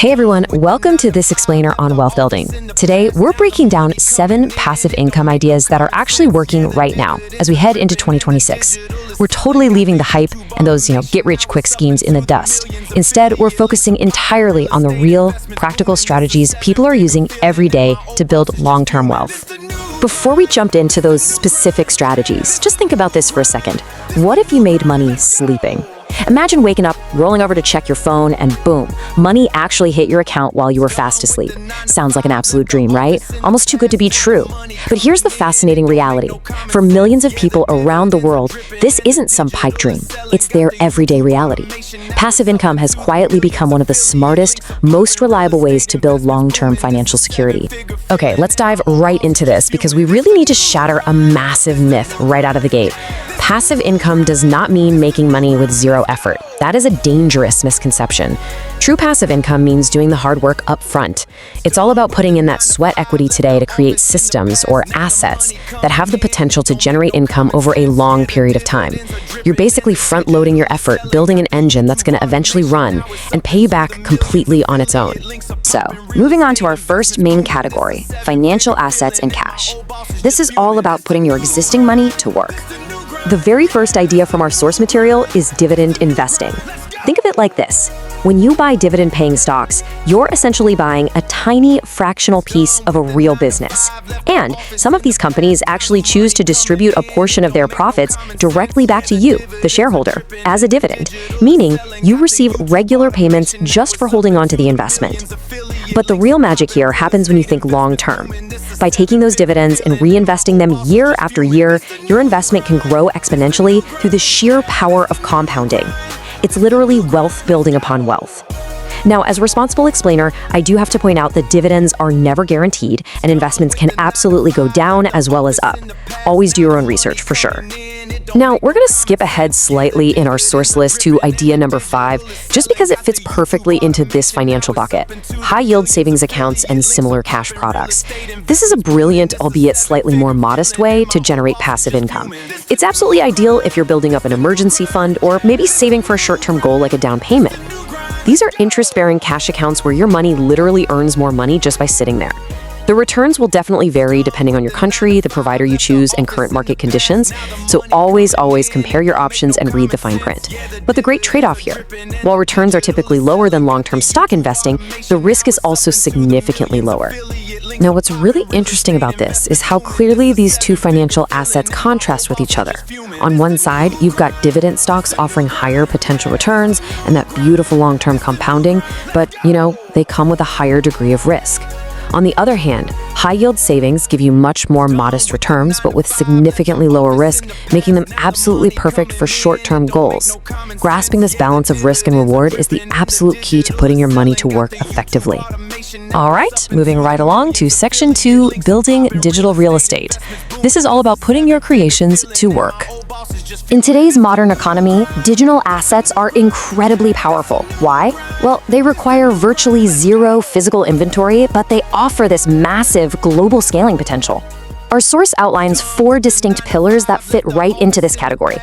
Hey everyone, welcome to this explainer on wealth building. Today, we're breaking down 7 passive income ideas that are actually working right now as we head into 2026. We're totally leaving the hype and those, get-rich-quick schemes in the dust. Instead, we're focusing entirely on the real, practical strategies people are using every day to build long-term wealth. Before we jumped into those specific strategies, just think about this for a second. What if you made money sleeping? Imagine waking up, rolling over to check your phone, and boom, money actually hit your account while you were fast asleep. Sounds like an absolute dream, right? Almost too good to be true. But here's the fascinating reality. For millions of people around the world, this isn't some pipe dream. It's their everyday reality. Passive income has quietly become one of the smartest, most reliable ways to build long-term financial security. Okay, let's dive right into this because we really need to shatter a massive myth right out of the gate. Passive income does not mean making money with zero effort. That is a dangerous misconception. True passive income means doing the hard work up front. It's all about putting in that sweat equity today to create systems or assets that have the potential to generate income over a long period of time. You're basically front-loading your effort, building an engine that's going to eventually run and pay you back completely on its own. So, moving on to our first main category, financial assets and cash. This is all about putting your existing money to work. The very first idea from our source material is dividend investing. Think of it like this. When you buy dividend-paying stocks, you're essentially buying a tiny fractional piece of a real business. And some of these companies actually choose to distribute a portion of their profits directly back to you, the shareholder, as a dividend, meaning you receive regular payments just for holding on to the investment. But the real magic here happens when you think long-term. By taking those dividends and reinvesting them year after year, your investment can grow exponentially through the sheer power of compounding. It's literally wealth building upon wealth. Now, as a responsible explainer, I do have to point out that dividends are never guaranteed and investments can absolutely go down as well as up. Always do your own research for sure. Now, we're going to skip ahead slightly in our source list to idea number 5, just because it fits perfectly into this financial bucket: high-yield savings accounts and similar cash products. This is a brilliant, albeit slightly more modest way to generate passive income. It's absolutely ideal if you're building up an emergency fund or maybe saving for a short-term goal like a down payment. These are interest-bearing cash accounts where your money literally earns more money just by sitting there. The returns will definitely vary depending on your country, the provider you choose, and current market conditions, so always compare your options and read the fine print. But the great trade-off here, while returns are typically lower than long-term stock investing, the risk is also significantly lower. Now, what's really interesting about this is how clearly these two financial assets contrast with each other. On one side, you've got dividend stocks offering higher potential returns and that beautiful long-term compounding, but, they come with a higher degree of risk. On the other hand, high-yield savings give you much more modest returns, but with significantly lower risk, making them absolutely perfect for short-term goals. Grasping this balance of risk and reward is the absolute key to putting your money to work effectively. All right, moving right along to Section 2, Building Digital Real Estate. This is all about putting your creations to work. In today's modern economy, digital assets are incredibly powerful. Why? Well, they require virtually zero physical inventory, but they offer this massive global scaling potential. Our source outlines 4 distinct pillars that fit right into this category.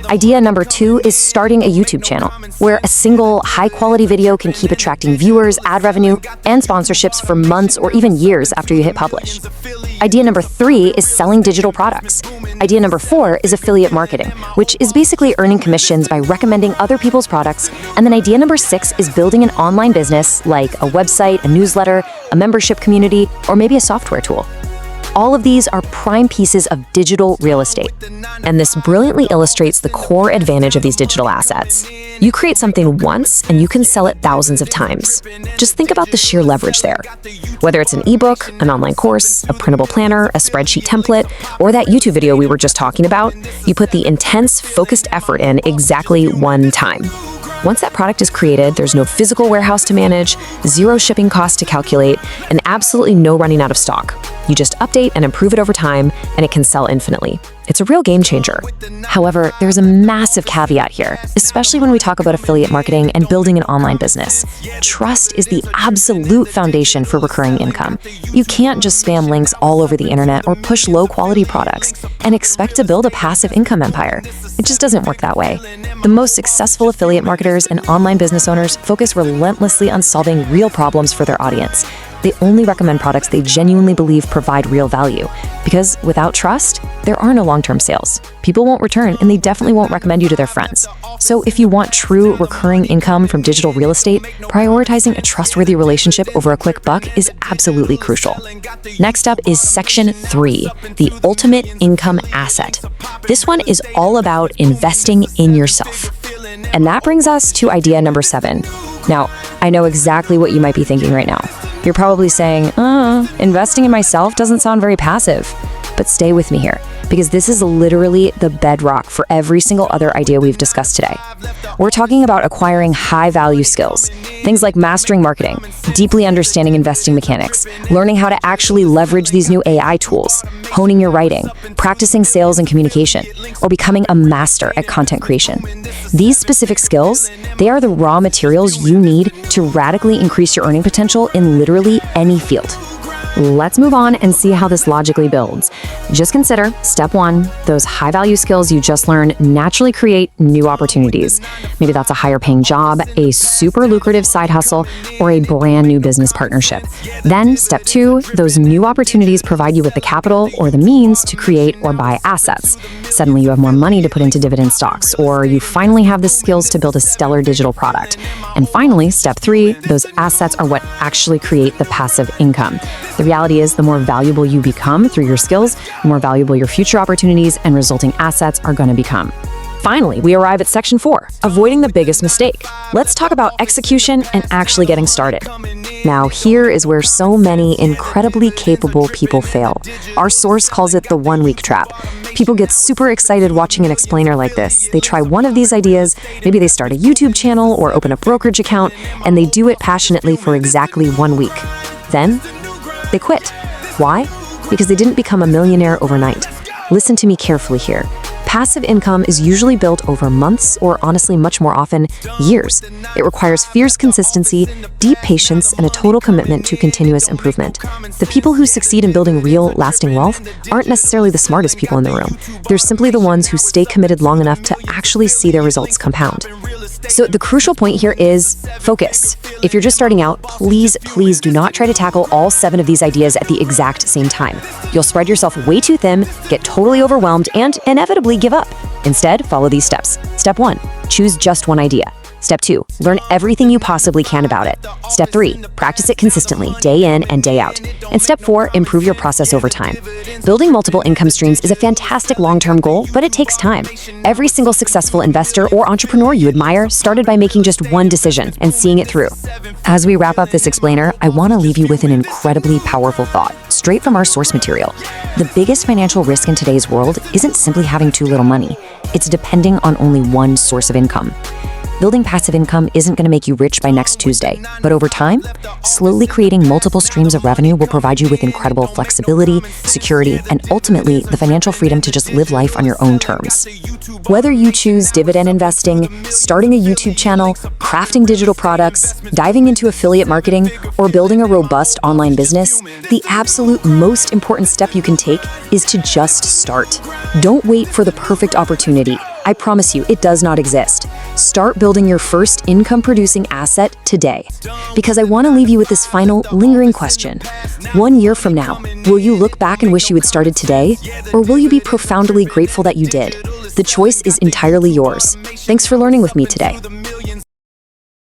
Idea number 2 is starting a YouTube channel, where a single high-quality video can keep attracting viewers, ad revenue, and sponsorships for months or even years after you hit publish. Idea number 3 is selling digital products. Idea number 4 is affiliate marketing, which is basically earning commissions by recommending other people's products. And then idea number 6 is building an online business like a website, a newsletter, a membership community, or maybe a software tool. All of these are prime pieces of digital real estate. And this brilliantly illustrates the core advantage of these digital assets. You create something once and you can sell it thousands of times. Just think about the sheer leverage there. Whether it's an ebook, an online course, a printable planner, a spreadsheet template, or that YouTube video we were just talking about, you put the intense, focused effort in exactly one time. Once that product is created, there's no physical warehouse to manage, zero shipping costs to calculate, and absolutely no running out of stock. You just update and improve it over time, and it can sell infinitely. It's a real game changer. However, there's a massive caveat here, especially when we talk about affiliate marketing and building an online business. Trust is the absolute foundation for recurring income. You can't just spam links all over the internet or push low-quality products and expect to build a passive income empire. It just doesn't work that way. The most successful affiliate marketers and online business owners focus relentlessly on solving real problems for their audience. They only recommend products they genuinely believe provide real value. Because without trust, there are no long-term sales. People won't return, and they definitely won't recommend you to their friends. So if you want true recurring income from digital real estate, prioritizing a trustworthy relationship over a quick buck is absolutely crucial. Next up is Section 3, the ultimate income asset. This one is all about investing in yourself. And that brings us to idea number 7. Now, I know exactly what you might be thinking right now. You're probably saying, investing in myself doesn't sound very passive. But stay with me here, because this is literally the bedrock for every single other idea we've discussed today. We're talking about acquiring high-value skills, things like mastering marketing, deeply understanding investing mechanics, learning how to actually leverage these new AI tools, honing your writing, practicing sales and communication, or becoming a master at content creation. These specific skills, they are the raw materials you need to radically increase your earning potential in literally any field. Let's move on and see how this logically builds. Just consider, step 1, those high-value skills you just learned naturally create new opportunities. Maybe that's a higher-paying job, a super lucrative side hustle, or a brand new business partnership. Then, step 2, those new opportunities provide you with the capital or the means to create or buy assets. Suddenly, you have more money to put into dividend stocks, or you finally have the skills to build a stellar digital product. And finally, step 3, those assets are what actually create the passive income. The reality is, the more valuable you become through your skills, the more valuable your future opportunities and resulting assets are going to become. Finally, we arrive at Section 4, avoiding the biggest mistake. Let's talk about execution and actually getting started. Now, here is where so many incredibly capable people fail. Our source calls it the one-week trap. People get super excited watching an explainer like this. They try one of these ideas, maybe they start a YouTube channel or open a brokerage account, and they do it passionately for exactly 1 week. Then, they quit. Why? Because they didn't become a millionaire overnight. Listen to me carefully here. Passive income is usually built over months, or honestly much more often, years. It requires fierce consistency, deep patience, and a total commitment to continuous improvement. The people who succeed in building real, lasting wealth aren't necessarily the smartest people in the room. They're simply the ones who stay committed long enough to actually see their results compound. So the crucial point here is focus. If you're just starting out, please do not try to tackle all 7 of these ideas at the exact same time. You'll spread yourself way too thin, get totally overwhelmed, and inevitably give up. Instead, follow these steps. Step 1, choose just one idea. Step 2, learn everything you possibly can about it. Step 3, practice it consistently, day in and day out. And Step 4, improve your process over time. Building multiple income streams is a fantastic long-term goal, but it takes time. Every single successful investor or entrepreneur you admire started by making just one decision and seeing it through. As we wrap up this explainer, I want to leave you with an incredibly powerful thought, straight from our source material. The biggest financial risk in today's world isn't simply having too little money. It's depending on only one source of income. Building passive income isn't going to make you rich by next Tuesday, but over time, slowly creating multiple streams of revenue will provide you with incredible flexibility, security, and ultimately the financial freedom to just live life on your own terms. Whether you choose dividend investing, starting a YouTube channel, crafting digital products, diving into affiliate marketing, or building a robust online business, the absolute most important step you can take is to just start. Don't wait for the perfect opportunity. I promise you, it does not exist. Start building your first income-producing asset today. Because I want to leave you with this final, lingering question. 1 year from now, will you look back and wish you had started today? Or will you be profoundly grateful that you did? The choice is entirely yours. Thanks for learning with me today.